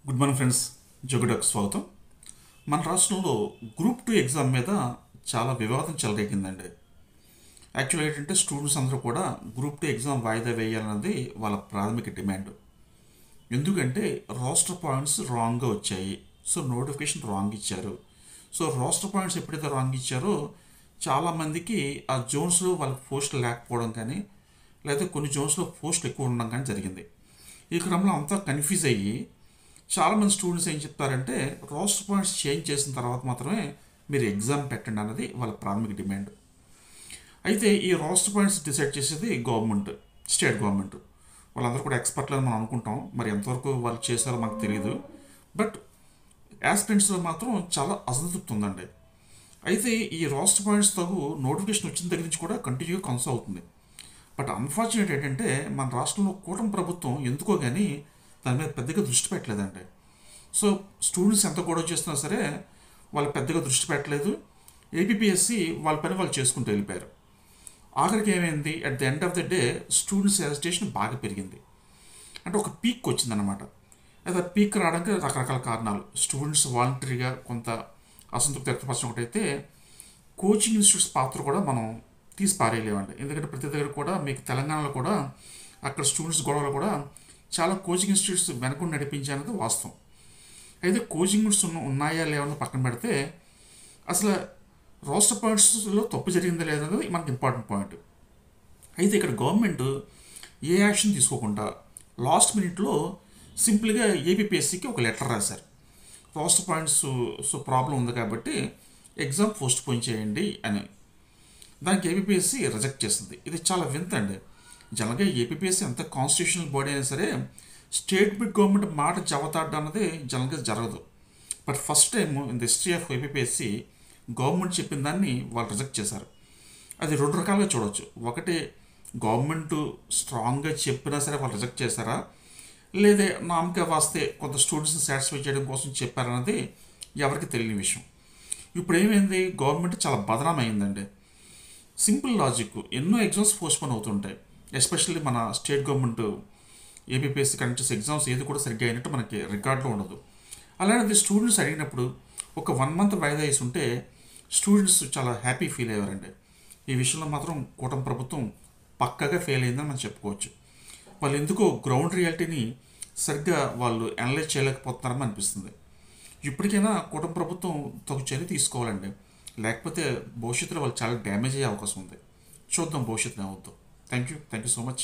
Good morning friends. జోగుడకు స్వాగతం. మన రాష్ట్రంలో గ్రూప్ 2 ఎగ్జామ్ మీద చాలా వివాదం చెలరేగిందండి. యాక్చువల్గా ఏంటంటే స్టూడెంట్స్ అందరూ కూడా గ్రూప్ 2 ఎగ్జామ్ వాయిదా వేయాలన్నది వాళ్ళ ప్రాథమిక డిమాండ్. ఎందుకంటే రోస్టర్ పాయింట్స్ రాంగ్గా వచ్చాయి. సో నోటిఫికేషన్ రాంగ్ ఇచ్చారు. సో రోస్టర్ పాయింట్స్ ఎప్పుడైతే రాంగ్ ఇచ్చారో చాలామందికి ఆ జోన్స్లో వాళ్ళకి పోస్టులు లేకపోవడం కానీ, లేదా కొన్ని జోన్స్లో పోస్టులు ఎక్కువ ఉండడం కానీ జరిగింది. ఈ క్రమంలో అంతా కన్ఫ్యూజ్ అయ్యి చాలామంది స్టూడెంట్స్ ఏం చెప్తారంటే రోస్టర్ పాయింట్స్ చేంజ్ చేసిన తర్వాత మాత్రమే మీరు ఎగ్జామ్ పెట్టండి అన్నది వాళ్ళ ప్రాథమిక డిమాండ్. అయితే ఈ రోస్టర్ పాయింట్స్ డిసైడ్ చేసేది గవర్నమెంట్, స్టేట్ గవర్నమెంట్. వాళ్ళందరూ కూడా ఎక్స్పర్ట్లు అని మనం అనుకుంటాం. మరి ఎంతవరకు వాళ్ళు చేశారో మనకు తెలియదు. బట్ యాస్పిరెంట్స్లో మాత్రం చాలా అసంతృప్తి ఉందండి. అయితే ఈ రోస్టర్ పాయింట్స్ తగు నోటిఫికేషన్ వచ్చిన దగ్గర నుంచి కూడా కంటిన్యూగా కొనసాగుతుంది అవుతుంది. బట్ అన్ఫార్చునేట్ ఏంటంటే మన రాష్ట్రంలో కూటమి ప్రభుత్వం ఎందుకో కానీ దాని మీద పెద్దగా దృష్టి పెట్టలేదండి. సో స్టూడెంట్స్ ఎంత గొడవ చేస్తున్నా సరే వాళ్ళు పెద్దగా దృష్టి పెట్టలేదు. ఏపీఎస్సి వాళ్ళ పని వాళ్ళు చేసుకుంటూ వెళ్ళిపోయారు. ఆఖరికి ఏమైంది, at the end of the day students agitation బాగా పెరిగింది. అంటే ఒక పీక్ వచ్చిందనమాట. అయితే ఆ పీక్ రావడానికి రకరకాల కారణాలు. స్టూడెంట్స్ వాలంటరీగా కొంత అసంతృప్తి వ్యక్తపరచడం ఒకటైతే, కోచింగ్ ఇన్స్టిట్యూట్స్ పాత్ర కూడా మనం తీసి పారేయలేమండి. ఎందుకంటే ప్రతి దగ్గర కూడా మీకు తెలంగాణలో కూడా అక్కడ స్టూడెంట్స్ గొడవలు కూడా చాలా కోచింగ్ ఇన్స్టిట్యూట్స్ వెనకుండా నడిపించాలనేది వాస్తవం. అయితే కోచింగ్ ఇన్స్టిట్యూట్స్ ఉన్నాయా లేవని పక్కన పెడితే అసలు రోస్టర్ పాయింట్స్లో తప్పు జరిగిందా లేదనేది మనకి ఇంపార్టెంట్ పాయింట్. అయితే ఇక్కడ గవర్నమెంట్ ఏ యాక్షన్ తీసుకోకుండా లాస్ట్ మినిట్లో సింపుల్గా ఏపీఎస్సికి ఒక లెటర్ రాశారు. రోస్టర్ పాయింట్స్ ప్రాబ్లం ఉంది కాబట్టి ఎగ్జామ్ పోస్ట్ పోన్ చేయండి అని. దానికి ఏపీఎస్సి రిజెక్ట్ చేసింది. ఇది చాలా వింత అండి. జనరల్గా ఏపీఎస్సి ఎంత కాన్స్టిట్యూషనల్ బాడీ అయినా సరే స్టేట్ గవర్నమెంట్ మాట జవతాడ్డం అన్నది జనరల్గా జరగదు. But first time in the history of APSC government చెప్పిన దాన్ని వాళ్ళు రిజెక్ట్ చేశారు. అది రెండు రకాలుగా చూడవచ్చు. ఒకటి, గవర్నమెంట్ స్ట్రాంగ్గా చెప్పినా సరే వాళ్ళు రిజెక్ట్ చేశారా, లేదా నామకే వాస్తే కొంత స్టూడెంట్స్ని సాటిస్ఫై చేయడం కోసం చెప్పారన్నది ఎవరికి తెలియని విషయం. ఇప్పుడు ఏమైంది, గవర్నమెంట్ చాలా బదనాం అయిందండి. సింపుల్ లాజిక్, ఎన్నో ఎగ్జామ్స్ పోస్ట్పోన్ అవుతుంటాయి. ఎస్పెషల్లీ మన స్టేట్ గవర్నమెంట్ ఏపీఎస్సి కండక్ట్ చేసే ఎగ్జామ్స్ ఏది కూడా సరిగ్గా అయినట్టు మనకి రికార్డులో ఉండదు. అలాంటిది స్టూడెంట్స్ అడిగినప్పుడు ఒక 1 మంత్ వాయిదా వేసి ఉంటే స్టూడెంట్స్ చాలా హ్యాపీ ఫీల్ అయ్యారండి. ఈ విషయంలో మాత్రం కూటమి ప్రభుత్వం పక్కగా ఫెయిల్ అయిందని మనం చెప్పుకోవచ్చు. వాళ్ళు ఎందుకో గ్రౌండ్ రియాలిటీని సరిగ్గా వాళ్ళు అనలైజ్ చేయలేకపోతున్నారని అనిపిస్తుంది. ఇప్పటికైనా కూటమి ప్రభుత్వం తగు చర్య తీసుకోవాలండి. లేకపోతే భవిష్యత్తులో వాళ్ళు చాలా డ్యామేజ్ అయ్యే అవకాశం ఉంది. చూద్దాం భవిష్యత్తులో ఏమవుద్దో. Thank you so much.